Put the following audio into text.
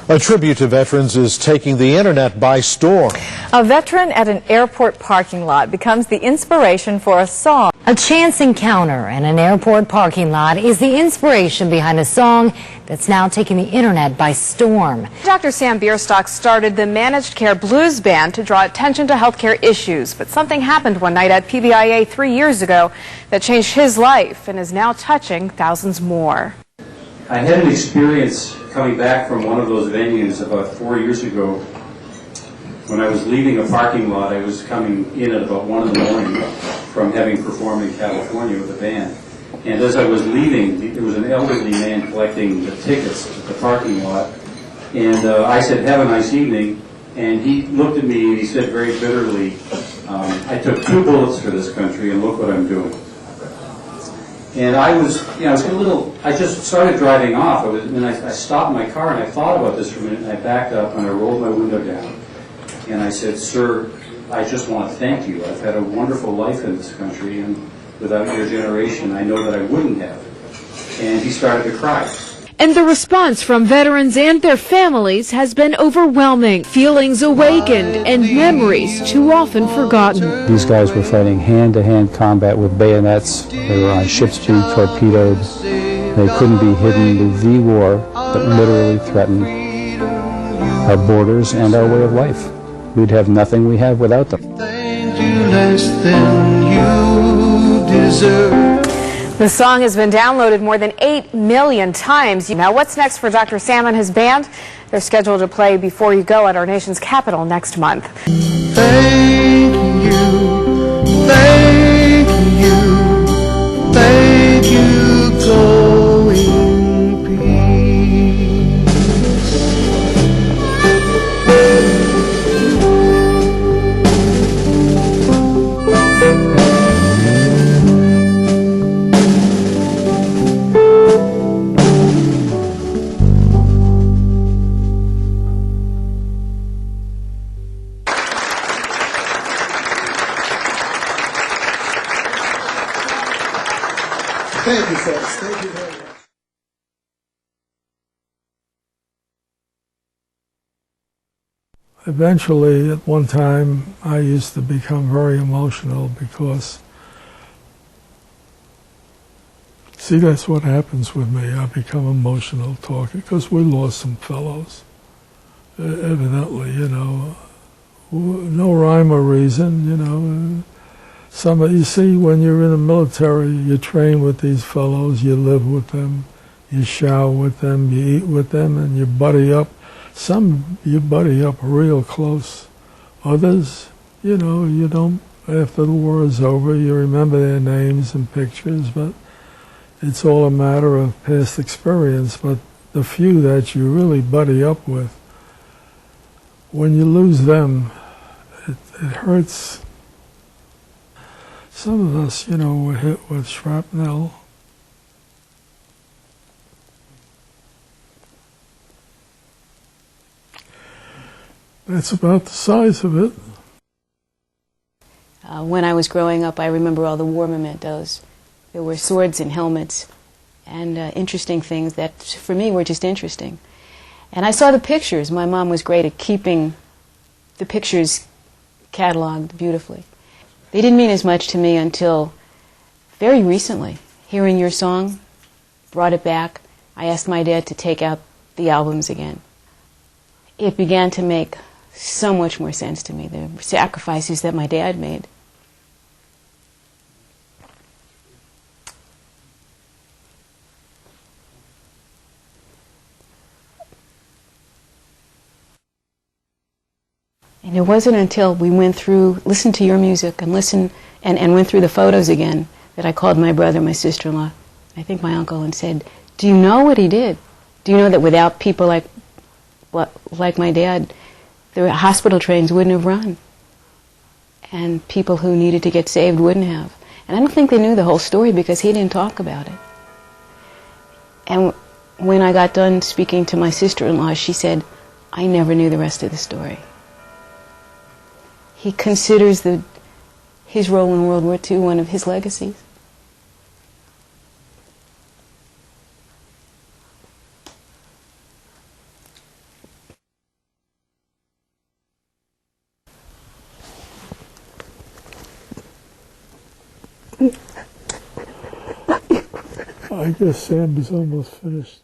A tribute to veterans is taking the internet by storm. A veteran at an airport parking lot becomes the inspiration for a song. A chance encounter in an airport parking lot is the inspiration behind a song that's now taking the internet by storm. Dr. Sam Bierstock started the Managed Care Blues Band to draw attention to healthcare issues, but something happened one night at PBIA 3 years ago that changed his life and is now touching thousands more. I had an experience coming back from one of those venues about 4 years ago. When I was leaving a parking lot, I was coming in at about 1 in the morning from having performed in California with a band. And as I was leaving, there was an elderly man collecting the tickets at the parking lot. And I said, "Have a nice evening." And he looked at me and he said very bitterly, "I took 2 bullets for this country and look what I'm doing." And I was I just started driving off. I stopped my car and I thought about this for a minute, and I backed up and I rolled my window down. And I said, "Sir, I just want to thank you. I've had a wonderful life in this country, and without your generation, I know that I wouldn't have." And he started to cry. And the response from veterans and their families has been overwhelming. Feelings awakened and memories too often forgotten. These guys were fighting hand-to-hand combat with bayonets. They were on ships being torpedoed. They couldn't be hidden. The war that literally threatened our borders and our way of life. We'd have nothing we have without them. The song has been downloaded more than 8 million times. Now, what's next for Dr. Sam and his band? They're scheduled to play Before You Go at our nation's capital next month. Thank you, thank you, thank you, go in peace. Thank you, folks. Thank you very much. Eventually, at one time, I used to become very emotional because, see, that's what happens with me. I become emotional talking because we lost some fellows, evidently, no rhyme or reason, you see, when you're in the military, you train with these fellows, you live with them, you shower with them, you eat with them, and you buddy up. Some you buddy up real close. Others, you don't, after the war is over, you remember their names and pictures, but it's all a matter of past experience. But the few that you really buddy up with, when you lose them, it hurts. Some of us, were hit with shrapnel. That's about the size of it. When I was growing up, I remember all the war mementos. There were swords and helmets and interesting things that, for me, were just interesting. And I saw the pictures. My mom was great at keeping the pictures cataloged beautifully. They didn't mean as much to me until very recently. Hearing your song brought it back. I asked my dad to take out the albums again. It began to make so much more sense to me, the sacrifices that my dad made. And it wasn't until we listened to your music and went through the photos again that I called my brother, my sister-in-law, I think my uncle, and said, "Do you know what he did? Do you know that without people like my dad, the hospital trains wouldn't have run? And people who needed to get saved wouldn't have." And I don't think they knew the whole story because he didn't talk about it. And when I got done speaking to my sister-in-law, she said, "I never knew the rest of the story." He considers his role in World War II one of his legacies. I guess Sam is almost finished.